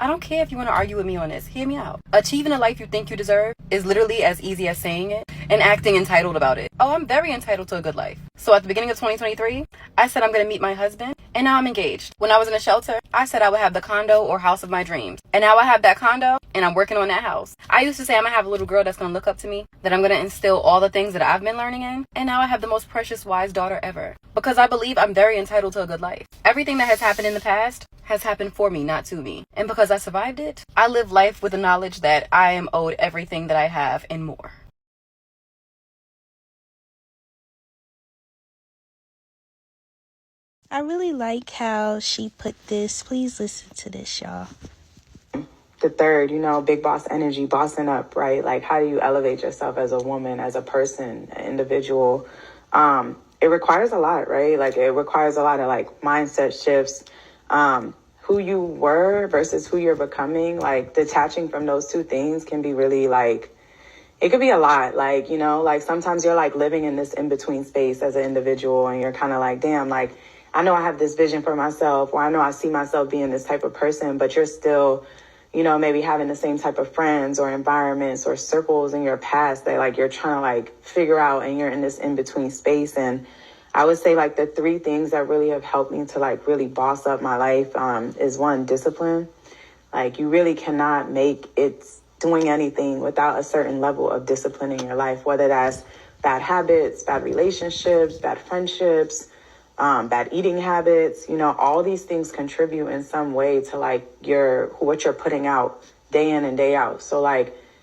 I don't care if you want to argue with me on this. Hear me out. Achieving the life you think you deserve is literally as easy as saying it and acting entitled about it. Oh, I'm very entitled to a good life. So at the beginning of 2023, I said I'm going to meet my husband, and now I'm engaged. When I was in a shelter, I said I would have the condo or house of my dreams. And now I have that condo, and I'm working on that house. I used to say I'm going to have a little girl that's going to look up to me, that I'm going to instill all the things that I've been learning in. And now I have the most precious, wise daughter ever. Because I believe I'm very entitled to a good life. Everything that has happened in the past has happened for me, not to me. And because I survived it, I live life with the knowledge that I am owed everything that I have and more. I really like how she put this. Please listen to this, y'all. The third, big boss energy, bossing up, right? Like, how do you elevate yourself as a woman, as a person, an individual? It requires a lot, right? Like, it requires a lot of mindset shifts, who you were versus who you're becoming. Like, detaching from those two things can be really it could be a lot. Sometimes you're living in this in-between space as an individual, and you're kind of damn, I know I have this vision for myself, or I know I see myself being this type of person, but you're still, maybe having the same type of friends or environments or circles in your past that you're trying to figure out, and you're in this in-between space. And I would say the three things that really have helped me to really boss up my life is one, discipline. You really cannot make it doing anything without a certain level of discipline in your life, whether that's bad habits, bad relationships, bad friendships, bad eating habits. All these things contribute in some way to what you're putting out day in and day out. So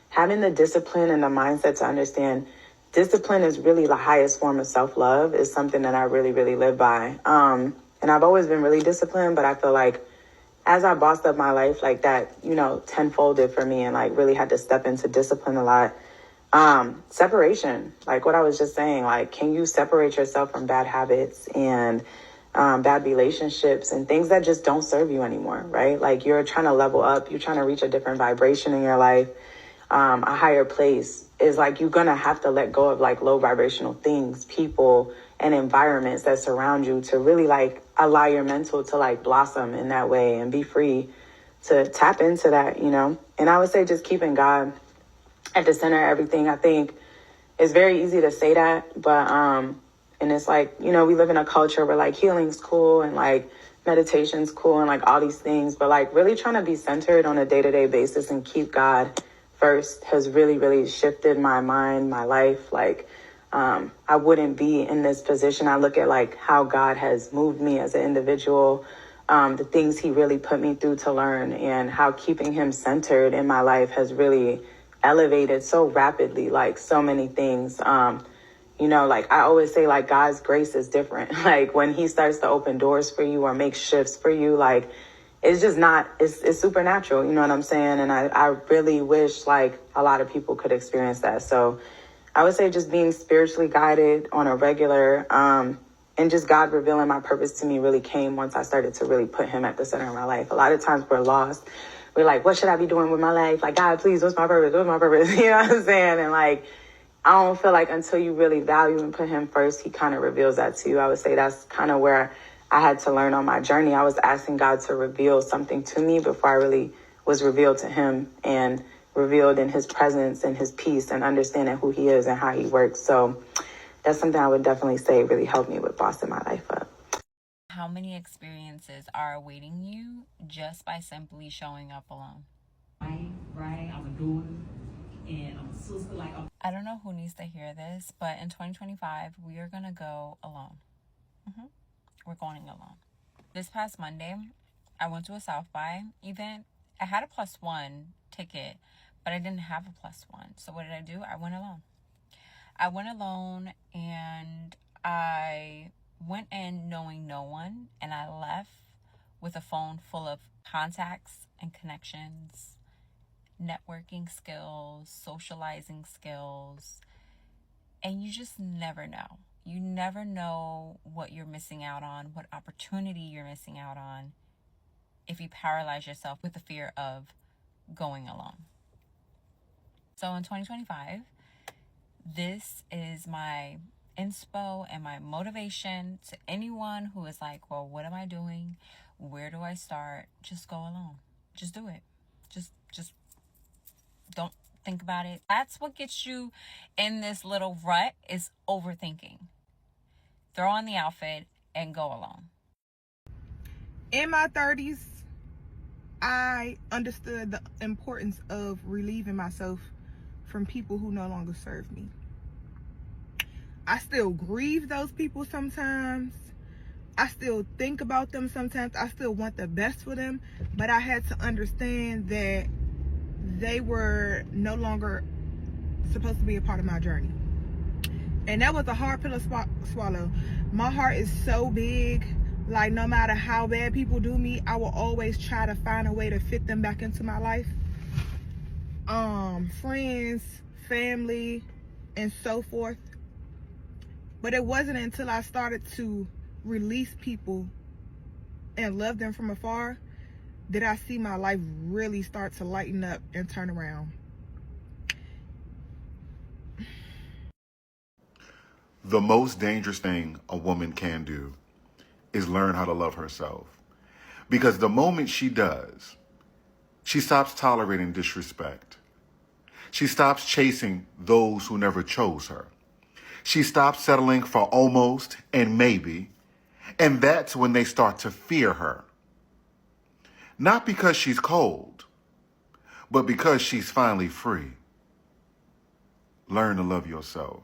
having the discipline and the mindset to understand discipline is really the highest form of self-love is something that I really, really live by. And I've always been really disciplined, but I feel as I bossed up my life that, tenfolded for me, and really had to step into discipline a lot. Separation, what I was just saying, can you separate yourself from bad habits and bad relationships and things that just don't serve you anymore, right? You're trying to level up, you're trying to reach a different vibration in your life, a higher place is you're gonna have to let go of low vibrational things, people, and environments that surround you to really allow your mental to blossom in that way and be free to tap into that, And I would say just keeping God at the center of everything. I think it's very easy to say that, but and it's we live in a culture where healing's cool and meditation's cool and all these things, but really trying to be centered on a day-to-day basis and keep God first has really, really shifted my mind, my life. I wouldn't be in this position. I look at how God has moved me as an individual, the things he really put me through to learn, and how keeping him centered in my life has really elevated so rapidly, so many things. I always say, God's grace is different. When he starts to open doors for you or make shifts for you, it's just not, it's supernatural. You know what I'm saying? And I really wish a lot of people could experience that. So I would say just being spiritually guided on a regular, and just God revealing my purpose to me really came once I started to really put him at the center of my life. A lot of times we're lost. We're what should I be doing with my life? God, please, what's my purpose? What's my purpose? You know what I'm saying? And I don't feel until you really value and put him first, he kind of reveals that to you. I would say that's kind of where I had to learn on my journey. I was asking God to reveal something to me before I really was revealed to him and revealed in his presence and his peace and understanding who he is and how he works. So that's something I would definitely say really helped me with bossing my life up. How many experiences are awaiting you just by simply showing up alone? Right? I'm a daughter and I'm a sister. I don't know who needs to hear this, but in 2025, we are going to go alone. We're going alone. This past Monday, I went to a South by event. I had a +1 ticket, but I didn't have a +1. So what did I do? I went alone. And I went in knowing no one, and I left with a phone full of contacts and connections, networking skills, socializing skills, and you just never know. You never know what you're missing out on, what opportunity you're missing out on if you paralyze yourself with the fear of going alone. So in 2025, this is my inspo and my motivation to anyone who is well, what am I doing? Where do I start? Just go alone. just do it. Just don't think about it. That's what gets you in this little rut, is overthinking. Throw on the outfit and go alone. In my 30s, I understood the importance of relieving myself from people who no longer serve me. I still grieve those people sometimes. I still think about them sometimes. I still want the best for them, but I had to understand that they were no longer supposed to be a part of my journey. And that was a hard pill to swallow. My heart is so big. Like, no matter how bad people do me, I will always try to find a way to fit them back into my life. Friends, family, and so forth. But it wasn't until I started to release people and love them from afar that I see my life really start to lighten up and turn around. The most dangerous thing a woman can do is learn how to love herself. Because the moment she does, she stops tolerating disrespect. She stops chasing those who never chose her. She stops settling for almost and maybe, and that's when they start to fear her. Not because she's cold, but because she's finally free. Learn to love yourself.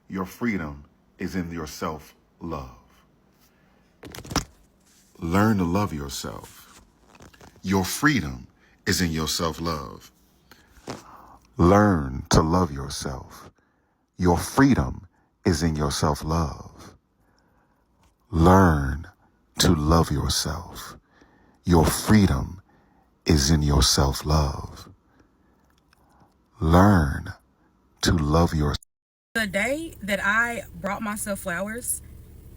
Your freedom is in your self-love. Learn to love yourself. Your freedom is in your self-love. Learn to love yourself. Your freedom is in your self-love. Learn to love yourself. Your freedom is in your self-love. Learn to love yourself. The day that I brought myself flowers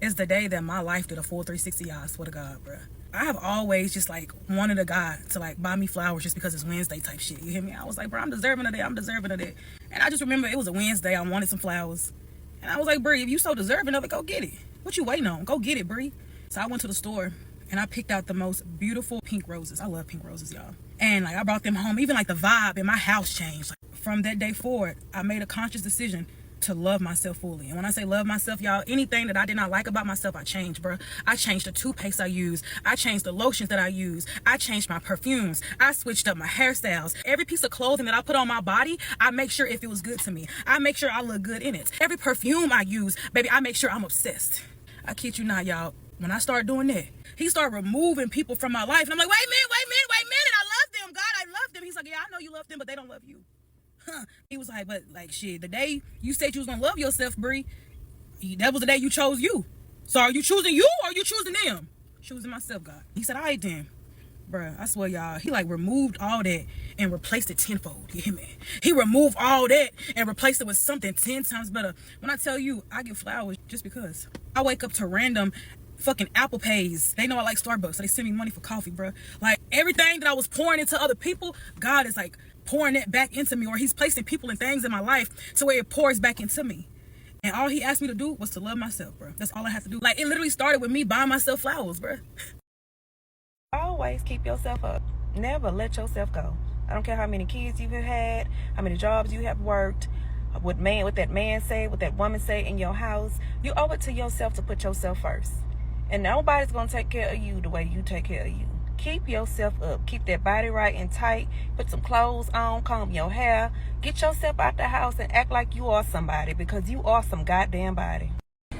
is the day that my life did a full 360, y'all. I swear to God, bro. I have always just like wanted a guy to like buy me flowers just because it's Wednesday type shit. You hear me? I was like, bro, I'm deserving of that. I'm deserving of that. And I just remember it was a Wednesday. I wanted some flowers. And I was like, Bree, if you so deserving of it, go get it. What you waiting on? Go get it, Bree. So I went to the store and I picked out the most beautiful pink roses. I love pink roses, y'all. And like I brought them home. Even like the vibe in my house changed. Like, from that day forward, I made a conscious decision to love myself fully. And when I say love myself, y'all, anything that I did not like about myself, I changed, bro. I changed the toothpaste I use. I changed the lotions that I use. I changed my perfumes. I switched up my hairstyles. Every piece of clothing that I put on my body, I make sure if it was good to me. I make sure I look good in it. Every perfume I use, baby, I make sure I'm obsessed. I kid you not, y'all. When I started doing that, he started removing people from my life. And I'm like, wait a minute. I love them. God, I love them. He's like, yeah, I know you love them, but they don't love you. He was like, but like shit, the day you said you was gonna love yourself, Bree, that was the day you chose you. So are you choosing you or are you choosing them? Choosing myself, God. He said, all right then. Bruh, I swear, y'all, he like removed all that and replaced it tenfold. You hear me? He removed all that and replaced it with something 10 times better. When I tell you, I get flowers just because. I wake up to random fucking Apple Pays. They know I like Starbucks, so they send me money for coffee, bruh. Like everything that I was pouring into other people, God is like pouring that back into me, or he's placing people and things in my life so where it pours back into me. And all he asked me to do was to love myself, bro. That's all I have to do. Like, it literally started with me buying myself flowers, bro. Always keep yourself up. Never let yourself go. I don't care how many kids you've had, how many jobs you have worked, what that man say, what that woman say in your house. You owe it to yourself to put yourself first. And nobody's going to take care of you the way you take care of you. Keep yourself up. Keep that body right and tight. Put some clothes on. Comb your hair. Get yourself out the house and act like you are somebody, because you are some goddamn body.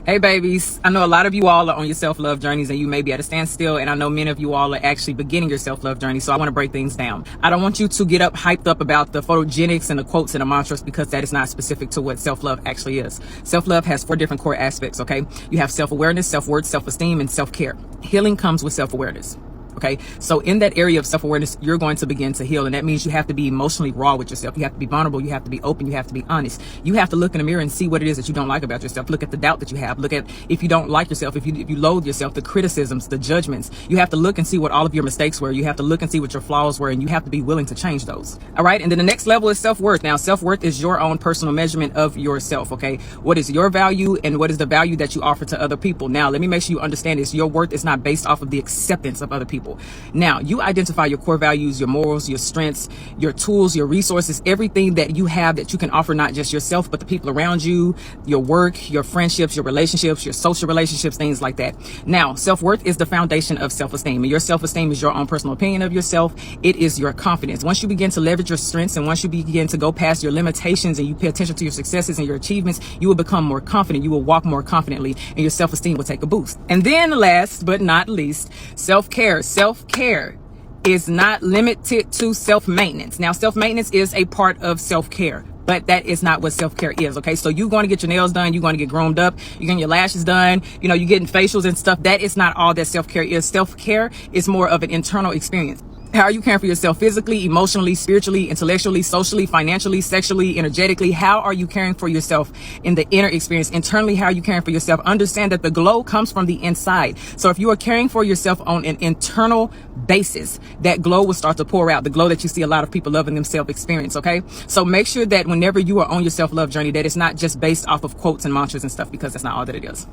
Hey babies, I know a lot of you all are on your self-love journeys and you may be at a standstill, and I know many of you all are actually beginning your self-love journey, so I want to break things down. I don't want you to get hyped up about the photogenics and the quotes and the mantras, because that is not specific to what self-love actually is. Self-love has 4 different core aspects, okay? You have self-awareness, self-worth, self-esteem, and self-care. Healing comes with self-awareness. Okay, so in that area of self-awareness, you're going to begin to heal. And that means you have to be emotionally raw with yourself. You have to be vulnerable. You have to be open. You have to be honest. You have to look in the mirror and see what it is that you don't like about yourself. Look at the doubt that you have. Look at if you don't like yourself, if you loathe yourself, the criticisms, the judgments. You have to look and see what all of your mistakes were. You have to look and see what your flaws were, and you have to be willing to change those. All right. And then the next level is self-worth. Now, self-worth is your own personal measurement of yourself. Okay. What is your value and what is the value that you offer to other people? Now, let me make sure you understand this. Your worth is not based off of the acceptance of other people. powerful. Now, you identify your core values, your morals, your strengths, your tools, your resources, everything that you have that you can offer not just yourself, but the people around you, your work, your friendships, your relationships, your social relationships, things like that. Now, self-worth is the foundation of self-esteem. And your self-esteem is your own personal opinion of yourself. It is your confidence. Once you begin to leverage your strengths and once you begin to go past your limitations and you pay attention to your successes and your achievements, you will become more confident. You will walk more confidently and your self-esteem will take a boost. And then last but not least, self-care. Self-care is not limited to self-maintenance. Now, self-maintenance is a part of self-care, but that is not what self-care is. Okay. So you're going to get your nails done. You're going to get groomed up. You're getting your lashes done. You know, you're getting facials and stuff. That is not all that self-care is. Self-care is more of an internal experience. How are you caring for yourself physically, emotionally, spiritually, intellectually, socially, financially, sexually, energetically? How are you caring for yourself in the inner experience? Internally, how are you caring for yourself? Understand that the glow comes from the inside. So if you are caring for yourself on an internal basis, that glow will start to pour out, the glow that you see a lot of people loving themselves experience. Okay. So make sure that whenever you are on your self-love journey, that it's not just based off of quotes and mantras and stuff, because that's not all that it is.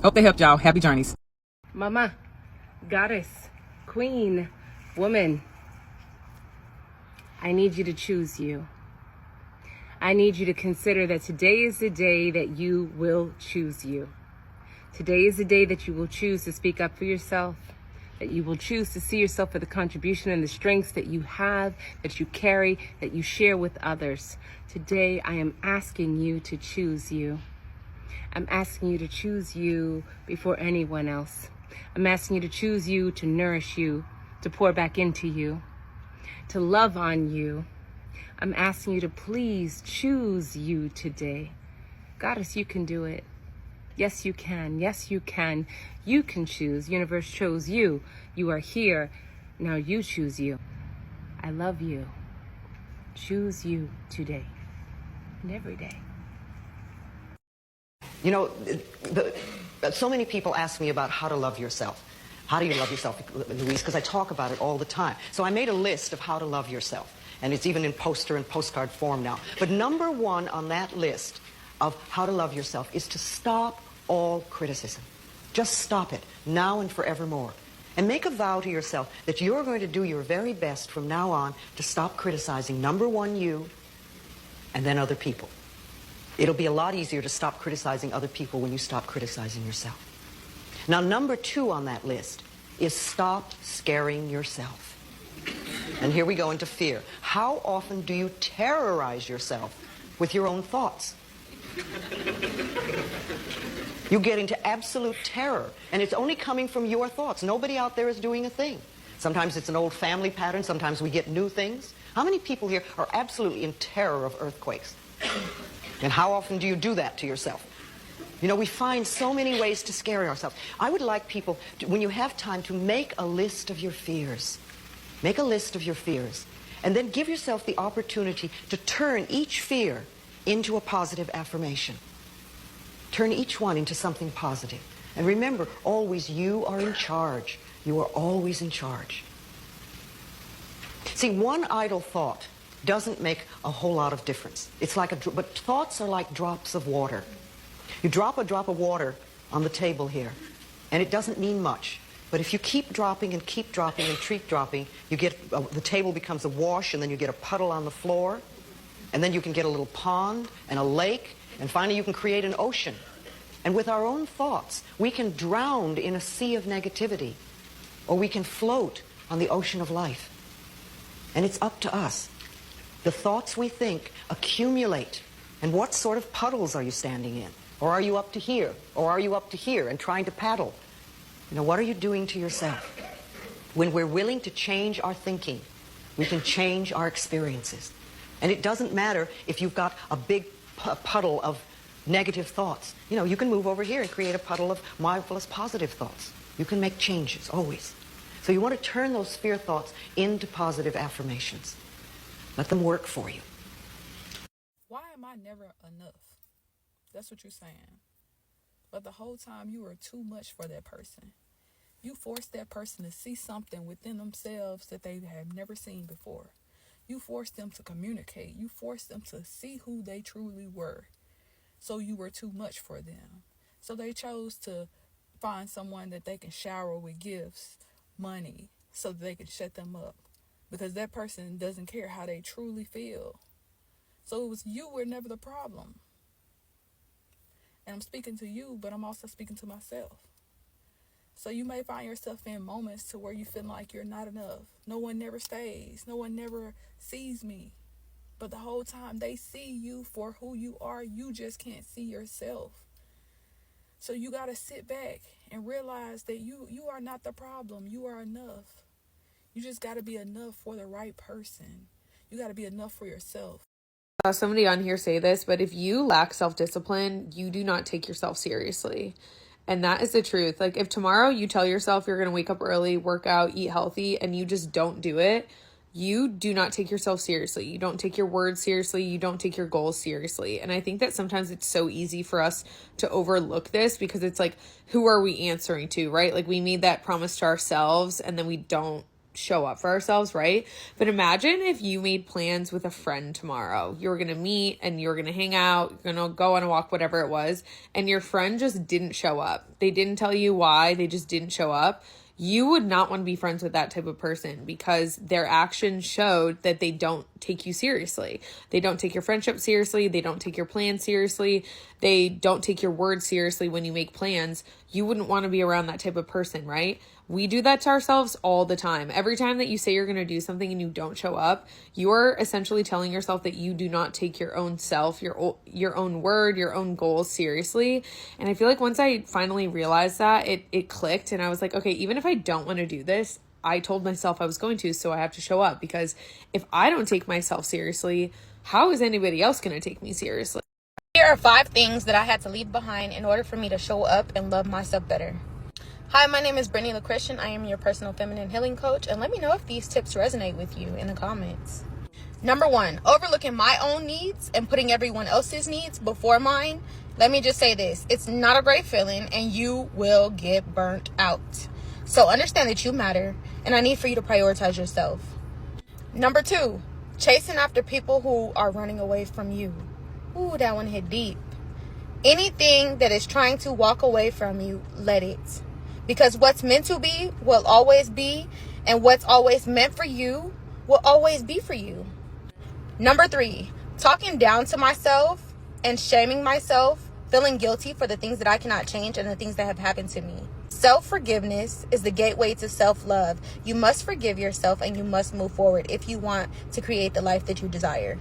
Hope they helped y'all. Happy journeys. Mama, goddess, queen, woman, I need you to choose you. I need you to consider that today is the day that you will choose you. Today is the day that you will choose to speak up for yourself, that you will choose to see yourself for the contribution and the strengths that you have, that you carry, that you share with others. Today, I am asking you to choose you. I'm asking you to choose you before anyone else. I'm asking you to choose you, to nourish you, to pour back into you, to love on you. I'm asking you to please choose you today. Goddess, you can do it. Yes, you can. Yes, you can. You can choose. Universe chose you. You are here. Now you choose you. I love you. Choose you today and every day. You know, so many people ask me about how to love yourself. How do you love yourself, Louise? Because I talk about it all the time. So I made a list of how to love yourself. And it's even in poster and postcard form now. But number one on that list of how to love yourself is to stop all criticism. Just stop it, now and forevermore. And make a vow to yourself that you're going to do your very best from now on to stop criticizing, number one, you, and then other people. It'll be a lot easier to stop criticizing other people when you stop criticizing yourself. Now, number two on that list is stop scaring yourself. And here we go into fear. How often do you terrorize yourself with your own thoughts? You get into absolute terror, and it's only coming from your thoughts. Nobody out there is doing a thing. Sometimes it's an old family pattern. Sometimes we get new things. How many people here are absolutely in terror of earthquakes? And how often do you do that to yourself? You know, we find so many ways to scare ourselves. I would like people, when you have time, to make a list of your fears. Make a list of your fears. And then give yourself the opportunity to turn each fear into a positive affirmation. Turn each one into something positive. And remember, always you are in charge. You are always in charge. See, one idle thought doesn't make a whole lot of difference. It's like but thoughts are like drops of water. You drop a drop of water on the table here, and it doesn't mean much. But if you keep dropping and keep dropping and keep dropping, you get the table becomes a wash, and then you get a puddle on the floor, and then you can get a little pond and a lake, and finally you can create an ocean. And with our own thoughts, we can drown in a sea of negativity, or we can float on the ocean of life. And it's up to us. The thoughts we think accumulate. And what sort of puddles are you standing in? Or are you up to here? Or are you up to here and trying to paddle? You know, what are you doing to yourself? When we're willing to change our thinking, we can change our experiences. And it doesn't matter if you've got a big puddle of negative thoughts. You know, you can move over here and create a puddle of marvelous positive thoughts. You can make changes, always. So you want to turn those fear thoughts into positive affirmations. Let them work for you. Why am I never enough? That's what you're saying. But the whole time you are too much for that person. You force that person to see something within themselves that they have never seen before. You force them to communicate. You force them to see who they truly were. So you were too much for them. So they chose to find someone that they can shower with gifts, money, so that they can shut them up, because that person doesn't care how they truly feel. So it was you were never the problem. And I'm speaking to you, but I'm also speaking to myself. So you may find yourself in moments to where you feel like you're not enough. No one never stays. No one never sees me. But the whole time they see you for who you are, you just can't see yourself. So you got to sit back and realize that you are not the problem. You are enough. You just got to be enough for the right person. You got to be enough for yourself. Somebody on here say this, but if you lack self-discipline, you do not take yourself seriously. And that is the truth. Like, if tomorrow you tell yourself you're going to wake up early, work out, eat healthy, and you just don't do it, you do not take yourself seriously. You don't take your words seriously. You don't take your goals seriously. And I think that sometimes it's so easy for us to overlook this, because it's like, who are we answering to, right? Like, we made that promise to ourselves and then we don't show up for ourselves, right? But imagine if you made plans with a friend tomorrow. You were going to meet and you were going to hang out, you're going to go on a walk, whatever it was, and your friend just didn't show up. They didn't tell you why, they just didn't show up. You would not want to be friends with that type of person, because their actions showed that they don't take you seriously. They don't take your friendship seriously. They don't take your plans seriously. They don't take your words seriously when you make plans. You wouldn't want to be around that type of person, right? We do that to ourselves all the time. Every time that you say you're going to do something and you don't show up, you're essentially telling yourself that you do not take your own self, your own word, your own goals seriously. And I feel like once I finally realized that, it clicked, and I was like, okay, even if I don't want to do this, I told myself I was going to, so I have to show up, because if I don't take myself seriously, how is anybody else going to take me seriously? Here are 5 things that I had to leave behind in order for me to show up and love myself better. Hi, my name is Brittany LaChristian. I am your personal feminine healing coach, and let me know if these tips resonate with you in the comments. Number 1, overlooking my own needs and putting everyone else's needs before mine. Let me just say this, it's not a great feeling and you will get burnt out. So understand that you matter, and I need for you to prioritize yourself. Number 2, chasing after people who are running away from you. Ooh, that one hit deep. Anything that is trying to walk away from you, let it. Because what's meant to be will always be, and what's always meant for you will always be for you. Number 3, talking down to myself and shaming myself, feeling guilty for the things that I cannot change and the things that have happened to me. Self-forgiveness is the gateway to self-love. You must forgive yourself and you must move forward if you want to create the life that you desire.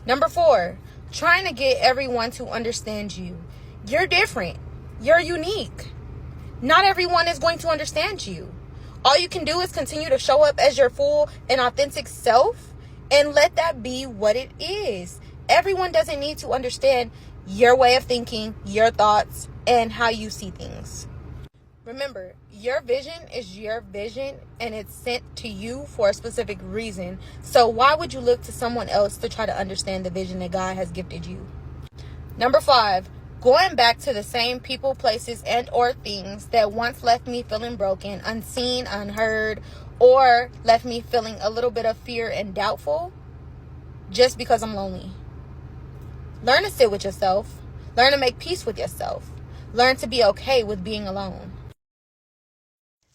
Number 4, trying to get everyone to understand you. You're different. You're unique. Not everyone is going to understand you. All you can do is continue to show up as your full and authentic self, and let that be what it is. Everyone doesn't need to understand your way of thinking, your thoughts, and how you see things. Remember, your vision is your vision, and it's sent to you for a specific reason. So why would you look to someone else to try to understand the vision that God has gifted you? Number 5, going back to the same people, places, and or things that once left me feeling broken, unseen, unheard, or left me feeling a little bit of fear and doubtful just because I'm lonely. Learn to sit with yourself. Learn to make peace with yourself. Learn to be okay with being alone.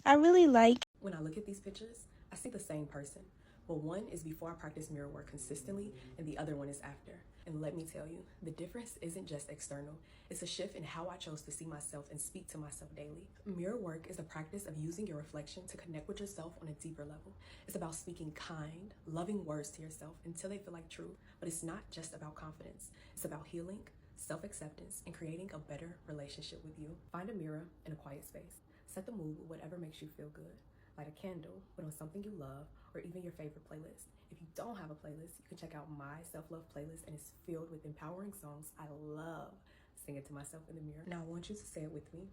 I really like. When I look at these pictures, I see the same person, but one is before I practice mirror work consistently and the other one is after. And let me tell you, the difference isn't just external. It's a shift in how I chose to see myself and speak to myself daily. Mirror work is the practice of using your reflection to connect with yourself on a deeper level. It's about speaking kind, loving words to yourself until they feel like truth. But it's not just about confidence. It's about healing, self-acceptance, and creating a better relationship with you. Find a mirror in a quiet space. Set the mood with whatever makes you feel good. Light a candle, put on something you love, or even your favorite playlist. If you don't have a playlist, you can check out my self-love playlist, and it's filled with empowering songs I love singing to myself in the mirror. Now I want you to say it with me.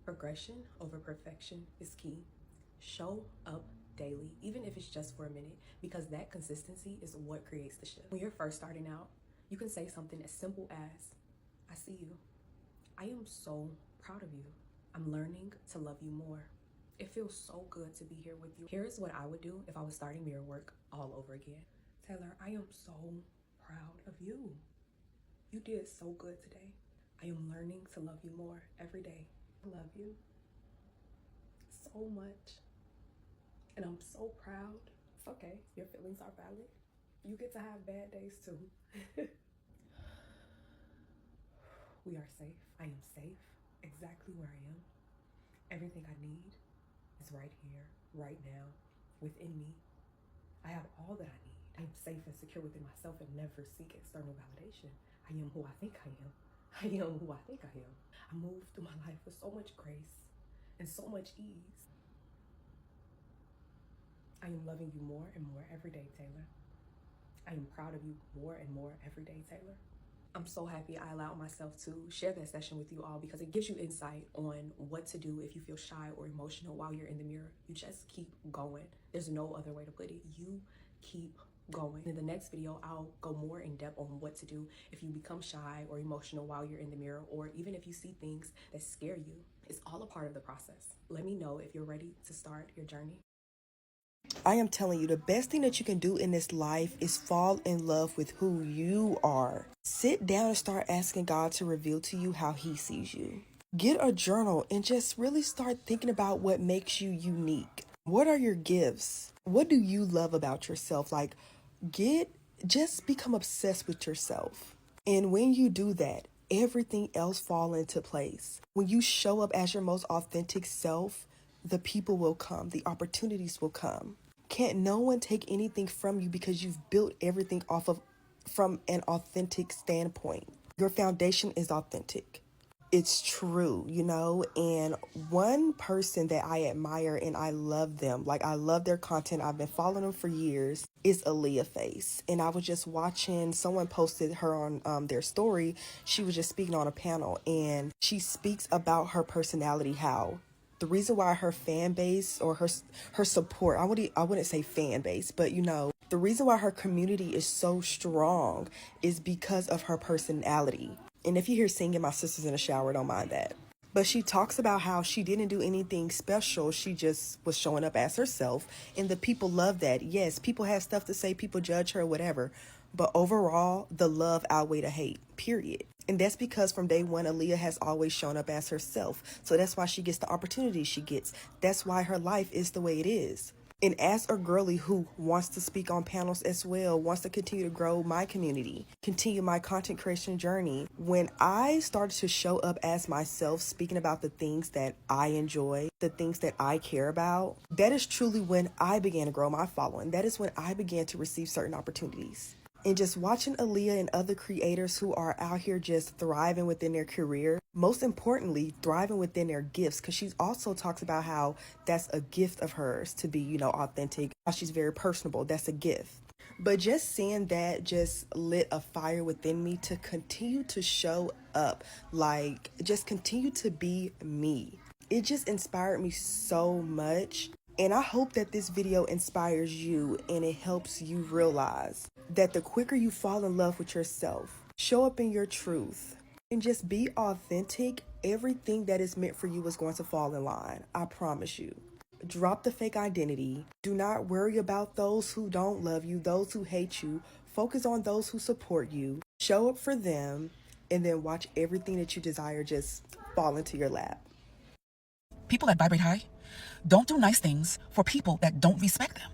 Progression over perfection is key. Show up daily, even if it's just for a minute, because that consistency is what creates the shift. When you're first starting out, you can say something as simple as, I see you. I am so proud of you. I'm learning to love you more. It feels so good to be here with you. Here's what I would do if I was starting mirror work all over again. Taylor, I am so proud of you. You did so good today. I am learning to love you more every day. I love you so much. And I'm so proud. It's okay. Your feelings are valid. You get to have bad days too. We are safe. I am safe exactly where I am. Everything I need is right here, right now, within me. I have all that I need. I am safe and secure within myself and never seek external validation. I am who I think I am. I am who I think I am. I move through my life with so much grace and so much ease. I am loving you more and more every day, Taylor. I am proud of you more and more every day, Taylor. I'm so happy I allowed myself to share that session with you all because it gives you insight on what to do if you feel shy or emotional while you're in the mirror. You just keep going. There's no other way to put it. You keep going. In the next video, I'll go more in depth on what to do if you become shy or emotional while you're in the mirror, or even if you see things that scare you. It's all a part of the process. Let me know if you're ready to start your journey. I am telling you, the best thing that you can do in this life is fall in love with who you are. Sit down and start asking God to reveal to you how he sees you. Get a journal and just really start thinking about what makes you unique. What are your gifts? What do you love about yourself? Like, just become obsessed with yourself. And when you do that, everything else fall into place. When you show up as your most authentic self, the people will come, the opportunities will come. Can't no one take anything from you because you've built everything from an authentic standpoint. Your foundation is authentic. It's true, and one person that I admire and I love them, like I love their content, I've been following them for years, is Aaliyah Face. And I was just watching, someone posted her on their story. She was just speaking on a panel and she speaks about her personality, how the reason why her fan base or her support, I wouldn't say fan base, but the reason why her community is so strong is because of her personality. And if you hear singing, my sister's in the shower, don't mind that. But she talks about how she didn't do anything special. She just was showing up as herself. And the people love that. Yes, people have stuff to say, people judge her, whatever. But overall, the love outweighed the hate, period. And that's because from day one, Aaliyah has always shown up as herself. So that's why she gets the opportunities she gets. That's why her life is the way it is. And as a girly who wants to speak on panels as well, wants to continue to grow my community, continue my content creation journey, when I started to show up as myself, speaking about the things that I enjoy, the things that I care about, that is truly when I began to grow my following. That is when I began to receive certain opportunities. And just watching Aaliyah and other creators who are out here just thriving within their career, most importantly, thriving within their gifts, because she also talks about how that's a gift of hers to be, authentic. She's very personable. That's a gift. But just seeing that just lit a fire within me to continue to show up, like just continue to be me. It just inspired me so much. And I hope that this video inspires you and it helps you realize that the quicker you fall in love with yourself, show up in your truth, and just be authentic, everything that is meant for you is going to fall in line. I promise you. Drop the fake identity. Do not worry about those who don't love you, those who hate you. Focus on those who support you. Show up for them, and then watch everything that you desire just fall into your lap. People that vibrate high don't do nice things for people that don't respect them.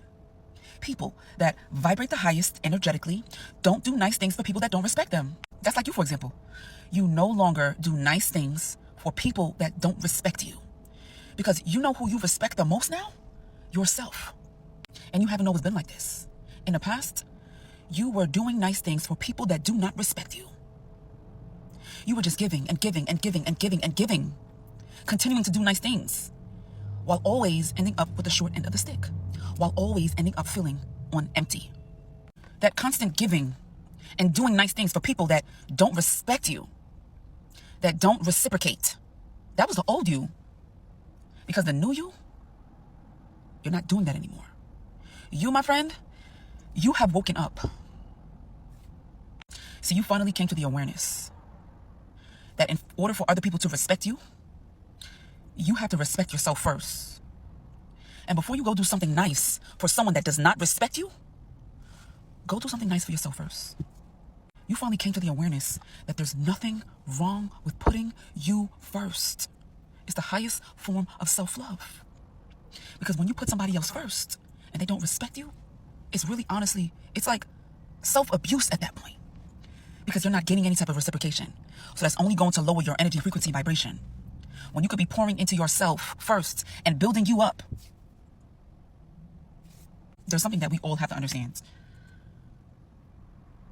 People that vibrate the highest energetically don't do nice things for people that don't respect them. That's like you, for example. You no longer do nice things for people that don't respect you. Because you know who you respect the most now? Yourself. And you haven't always been like this. In the past, you were doing nice things for people that do not respect you. You were just giving and giving and giving and giving and giving. Continuing to do nice things. While always ending up with the short end of the stick. While always ending up feeling on empty. That constant giving and doing nice things for people that don't respect you. That don't reciprocate. That was the old you. Because the new you, you're not doing that anymore. You, my friend, you have woken up. So you finally came to the awareness that in order for other people to respect you, you have to respect yourself first. And before you go do something nice for someone that does not respect you, go do something nice for yourself first. You finally came to the awareness that there's nothing wrong with putting you first. It's the highest form of self-love. Because when you put somebody else first and they don't respect you, it's really honestly, it's like self-abuse at that point. Because you're not getting any type of reciprocation. So that's only going to lower your energy, frequency, vibration. When you could be pouring into yourself first and building you up. There's something that we all have to understand.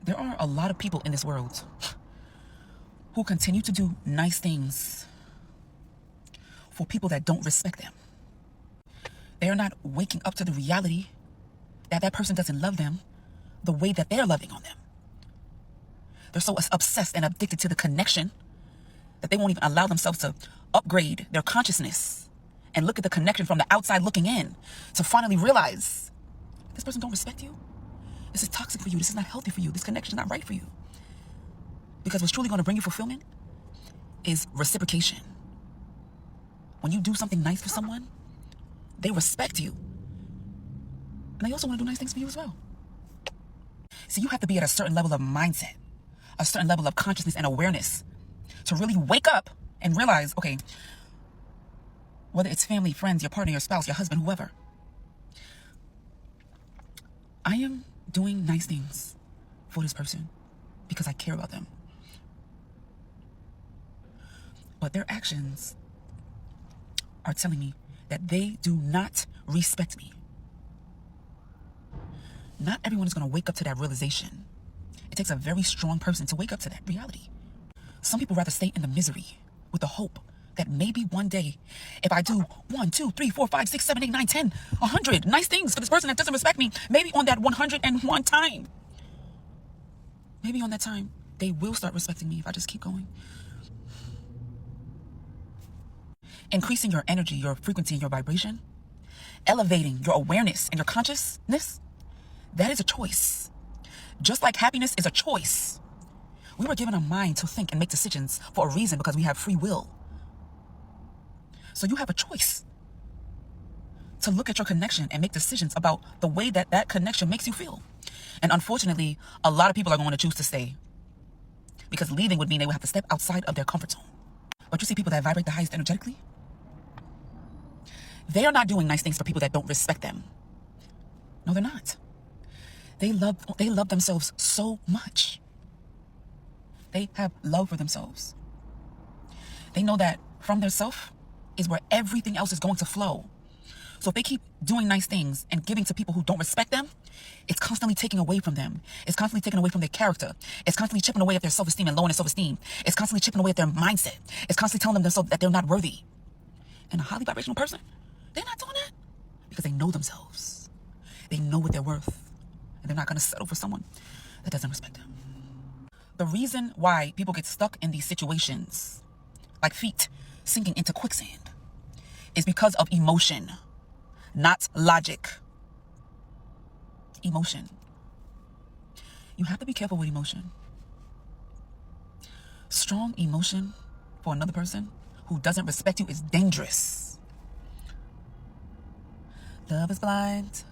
There are a lot of people in this world who continue to do nice things for people that don't respect them. They are not waking up to the reality that that person doesn't love them the way that they're loving on them. They're so obsessed and addicted to the connection that they won't even allow themselves to upgrade their consciousness and look at the connection from the outside looking in to finally realize this person don't respect you. This is toxic for you. This is not healthy for you. This connection is not right for you. Because what's truly going to bring you fulfillment is reciprocation. When you do something nice for someone, they respect you. And they also want to do nice things for you as well. So you have to be at a certain level of mindset, a certain level of consciousness and awareness to really wake up and realize, okay, whether it's family, friends, your partner, your spouse, your husband, whoever, I am doing nice things for this person because I care about them. But their actions are telling me that they do not respect me. Not everyone is going to wake up to that realization. It takes a very strong person to wake up to that reality. Some people rather stay in the misery with the hope that maybe one day, if I do 1, 2, 3, 4, 5, 6, 7, 8, 9, 10, 100 nice things for this person that doesn't respect me, maybe on that 101 time, maybe on that time, they will start respecting me if I just keep going. Increasing your energy, your frequency, and your vibration, elevating your awareness and your consciousness, that is a choice. Just like happiness is a choice. We were given a mind to think and make decisions for a reason because we have free will. So you have a choice to look at your connection and make decisions about the way that that connection makes you feel. And unfortunately, a lot of people are going to choose to stay because leaving would mean they would have to step outside of their comfort zone. But you see people that vibrate the highest energetically, they are not doing nice things for people that don't respect them. No, they're not. They love themselves so much. They have love for themselves. They know that from their self is where everything else is going to flow. So if they keep doing nice things and giving to people who don't respect them, it's constantly taking away from them. It's constantly taking away from their character. It's constantly chipping away at their self-esteem and lowering their self-esteem. It's constantly chipping away at their mindset. It's constantly telling themselves that they're not worthy. And a highly vibrational person, they're not doing that because they know themselves. They know what they're worth. And they're not going to settle for someone that doesn't respect them. The reason why people get stuck in these situations, like feet sinking into quicksand, is because of emotion, not logic. Emotion. You have to be careful with emotion. Strong emotion for another person who doesn't respect you is dangerous. Love is blind,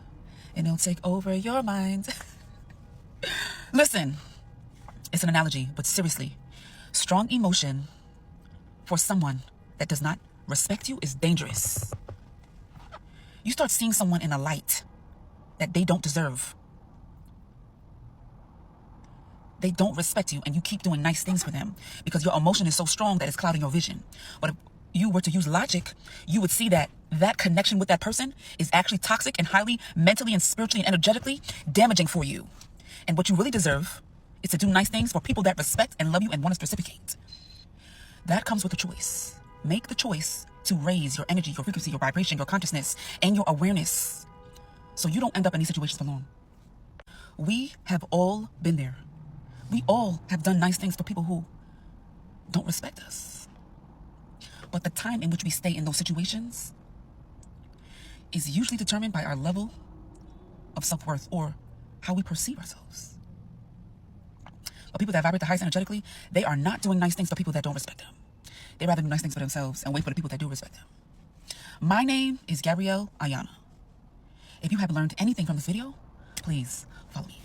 and it'll take over your mind. Listen, it's an analogy, but seriously, strong emotion for someone that does not respect you is dangerous. You start seeing someone in a light that they don't deserve. They don't respect you, and you keep doing nice things for them because your emotion is so strong that it's clouding your vision. But if you were to use logic, you would see that that connection with that person is actually toxic and highly mentally and spiritually and energetically damaging for you. And what you really deserve is to do nice things for people that respect and love you and want to reciprocate. That comes with a choice. Make the choice to raise your energy, your frequency, your vibration, your consciousness, and your awareness so you don't end up in these situations alone. We have all been there. We all have done nice things for people who don't respect us. But the time in which we stay in those situations is usually determined by our level of self-worth or how we perceive ourselves. But people that vibrate the highest energetically, they are not doing nice things for people that don't respect them. They rather do nice things for themselves and wait for the people that do respect them. My name is Gabrielle Ayana. If you have learned anything from this video, please follow me.